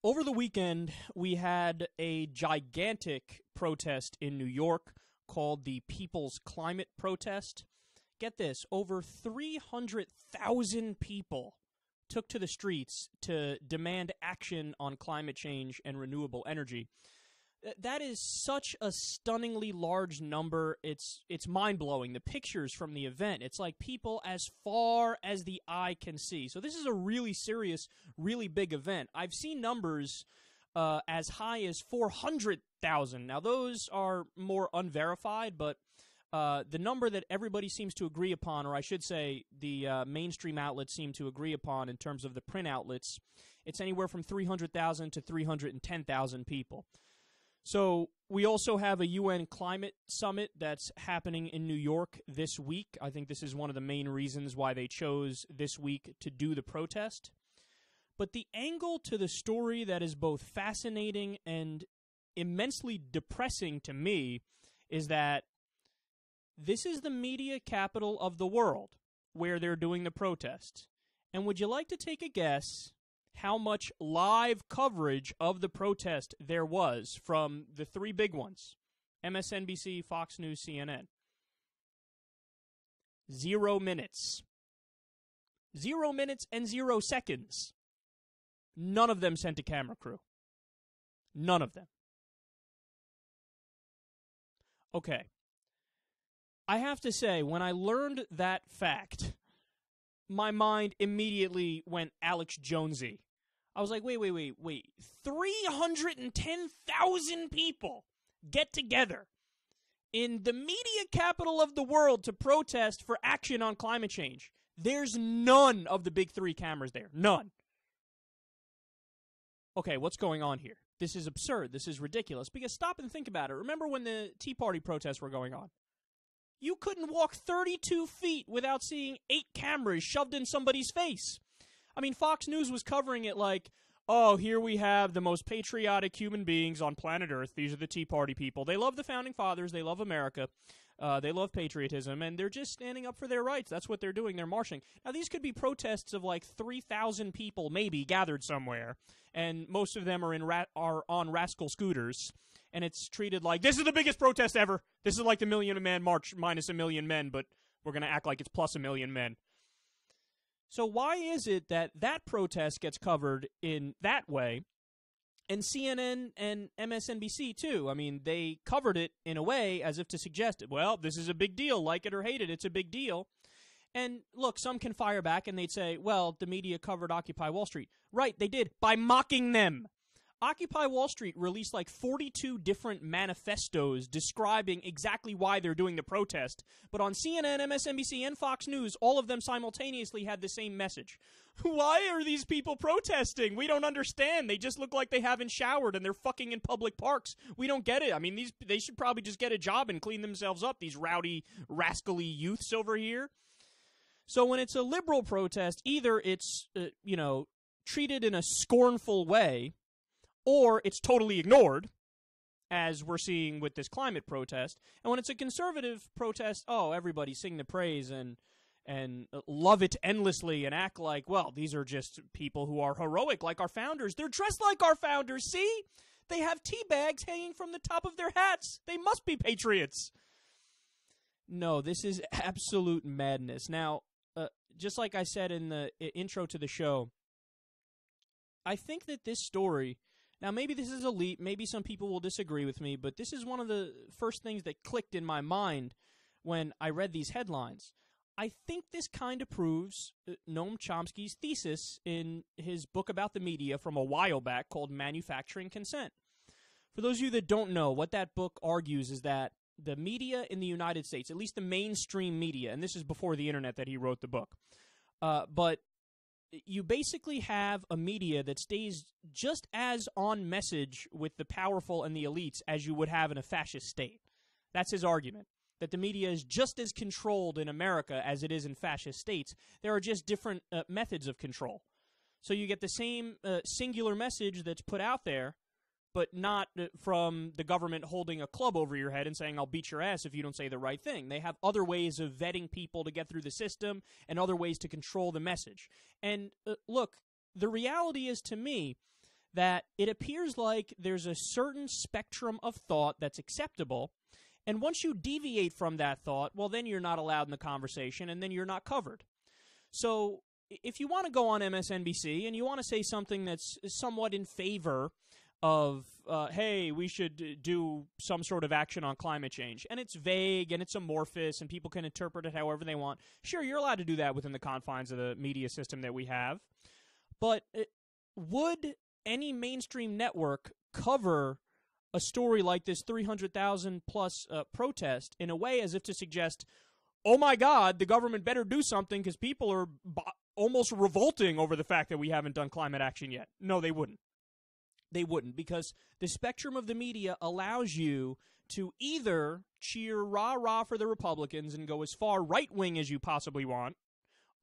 Over the weekend, we had a gigantic protest in New York called the People's Climate Protest. Get this, over 300,000 people took to the streets to demand action on climate change and renewable energy. That is such a stunningly large number. It's mind-blowing. The pictures from the event, it's like people as far as the eye can see. So this is a really serious, really big event. I've seen numbers as high as 400,000. Now, those are more unverified, but the number that everybody seems to agree upon, or I should say the mainstream outlets seem to agree upon in terms of the print outlets, it's anywhere from 300,000 to 310,000 people. So we also have a UN climate summit that's happening in New York this week. I think this is one of the main reasons why they chose this week to do the protest. But the angle to the story that is both fascinating and immensely depressing to me is that this is the media capital of the world where they're doing the protest. And would you like to take a guess how much live coverage of the protest there was from the three big ones? MSNBC, Fox News, CNN. 0 minutes. 0 minutes and 0 seconds. None of them sent a camera crew. None of them. Okay. I have to say, when I learned that fact, my mind immediately went Alex Jonesy. I was like, wait. 310,000 people get together in the media capital of the world to protest for action on climate change. There's none of the big three cameras there. None. Okay, what's going on here? This is absurd. This is ridiculous. Because stop and think about it. Remember when the Tea Party protests were going on? You couldn't walk 32 feet without seeing 8 cameras shoved in somebody's face. I mean, Fox News was covering it like, oh, here we have the most patriotic human beings on planet Earth. These are the Tea Party people. They love the Founding Fathers. They love America. They love patriotism, and they're just standing up for their rights. That's what they're doing. They're marching. Now, these could be protests of like 3,000 people maybe gathered somewhere, and most of them are on rascal scooters. And it's treated like, this is the biggest protest ever. This is like the Million Man March minus a million men, but we're going to act like it's plus a million men. So why is it that that protest gets covered in that way, and CNN and MSNBC too? I mean, they covered it in a way as if to suggest, well, this is a big deal. Like it or hate it, it's a big deal. And look, some can fire back and they'd say, well, the media covered Occupy Wall Street. Right, they did, by mocking them. Occupy Wall Street released like 42 different manifestos describing exactly why they're doing the protest. But on CNN, MSNBC, and Fox News, all of them simultaneously had the same message. Why are these people protesting? We don't understand. They just look like they haven't showered and they're fucking in public parks. We don't get it. I mean, they should probably just get a job and clean themselves up, these rowdy, rascally youths over here. So when it's a liberal protest, either it's, treated in a scornful way, or it's totally ignored, as we're seeing with this climate protest. And when it's a conservative protest, oh, everybody sing the praise and love it endlessly and act like, well, these are just people who are heroic like our founders. They're dressed like our founders, see? They have tea bags hanging from the top of their hats. They must be patriots. No, this is absolute madness. Now, just like I said in the intro to the show, I think that this story... Now, maybe this is a leap, maybe some people will disagree with me, but this is one of the first things that clicked in my mind when I read these headlines. I think this kind of proves Noam Chomsky's thesis in his book about the media from a while back called Manufacturing Consent. For those of you that don't know, what that book argues is that the media in the United States, at least the mainstream media, and this is before the internet that he wrote the book, but you basically have a media that stays just as on message with the powerful and the elites as you would have in a fascist state. That's his argument, that the media is just as controlled in America as it is in fascist states. There are just different methods of control. So you get the same singular message that's put out there, but not from the government holding a club over your head and saying, I'll beat your ass if you don't say the right thing. They have other ways of vetting people to get through the system and other ways to control the message. And look, the reality is, to me, that it appears like there's a certain spectrum of thought that's acceptable, and once you deviate from that thought, well, then you're not allowed in the conversation, and then you're not covered. So if you want to go on MSNBC and you want to say something that's somewhat in favor of, hey, we should do some sort of action on climate change, and it's vague and it's amorphous and people can interpret it however they want, sure, you're allowed to do that within the confines of the media system that we have. But would any mainstream network cover a story like this 300,000 plus protest in a way as if to suggest, oh my God, the government better do something because people are almost revolting over the fact that we haven't done climate action yet? No, they wouldn't. They wouldn't, because the spectrum of the media allows you to either cheer rah-rah for the Republicans and go as far right-wing as you possibly want,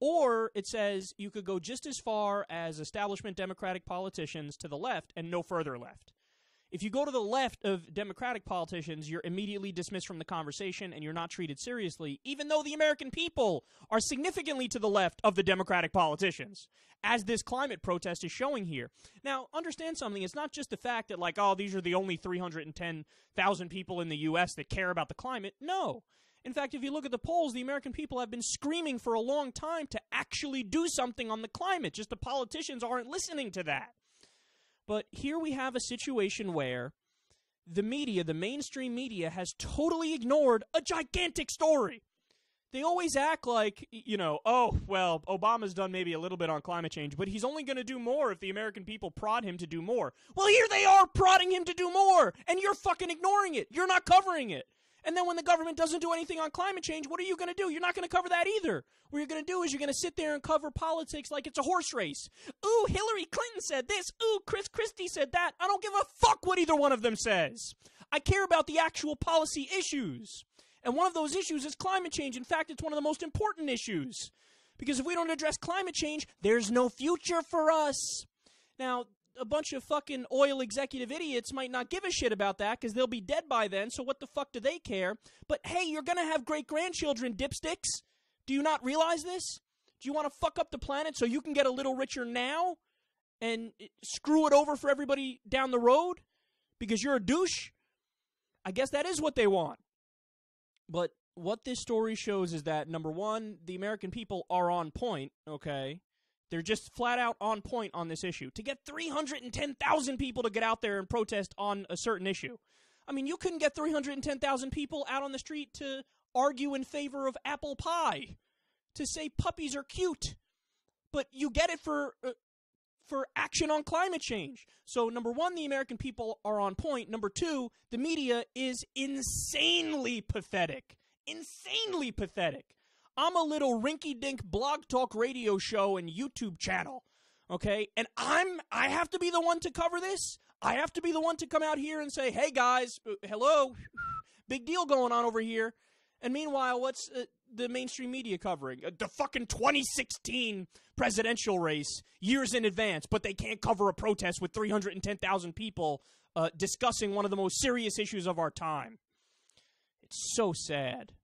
or it says you could go just as far as establishment Democratic politicians to the left and no further left. If you go to the left of Democratic politicians, you're immediately dismissed from the conversation and you're not treated seriously, even though the American people are significantly to the left of the Democratic politicians, as this climate protest is showing here. Now, understand something. It's not just the fact that, like, oh, these are the only 310,000 people in the U.S. that care about the climate. No. In fact, if you look at the polls, the American people have been screaming for a long time to actually do something on the climate. Just the politicians aren't listening to that. But here we have a situation where the media, the mainstream media, has totally ignored a gigantic story. They always act like, you know, oh, well, Obama's done maybe a little bit on climate change, but he's only going to do more if the American people prod him to do more. Well, here they are prodding him to do more, and you're fucking ignoring it. You're not covering it. And then when the government doesn't do anything on climate change, what are you going to do? You're not going to cover that either. What you're going to do is you're going to sit there and cover politics like it's a horse race. Ooh, Hillary Clinton said this. Ooh, Chris Christie said that. I don't give a fuck what either one of them says. I care about the actual policy issues. And one of those issues is climate change. In fact, it's one of the most important issues. Because if we don't address climate change, there's no future for us. Now, a bunch of fucking oil executive idiots might not give a shit about that because they'll be dead by then, so what the fuck do they care? But hey, you're going to have great-grandchildren, dipsticks. Do you not realize this? Do you want to fuck up the planet so you can get a little richer now and screw it over for everybody down the road because you're a douche? I guess that is what they want. But what this story shows is that, number one, the American people are on point, okay? They're just flat out on point on this issue. To get 310,000 people to get out there and protest on a certain issue. I mean, you couldn't get 310,000 people out on the street to argue in favor of apple pie, to say puppies are cute. But you get it for action on climate change. So, number one, the American people are on point. Number two, the media is insanely pathetic. Insanely pathetic. I'm a little rinky-dink blog talk radio show and YouTube channel, okay? And I have to be the one to cover this? I have to be the one to come out here and say, hey, guys, hello, big deal going on over here. And meanwhile, what's the mainstream media covering? The fucking 2016 presidential race years in advance, but they can't cover a protest with 310,000 people discussing one of the most serious issues of our time. It's so sad.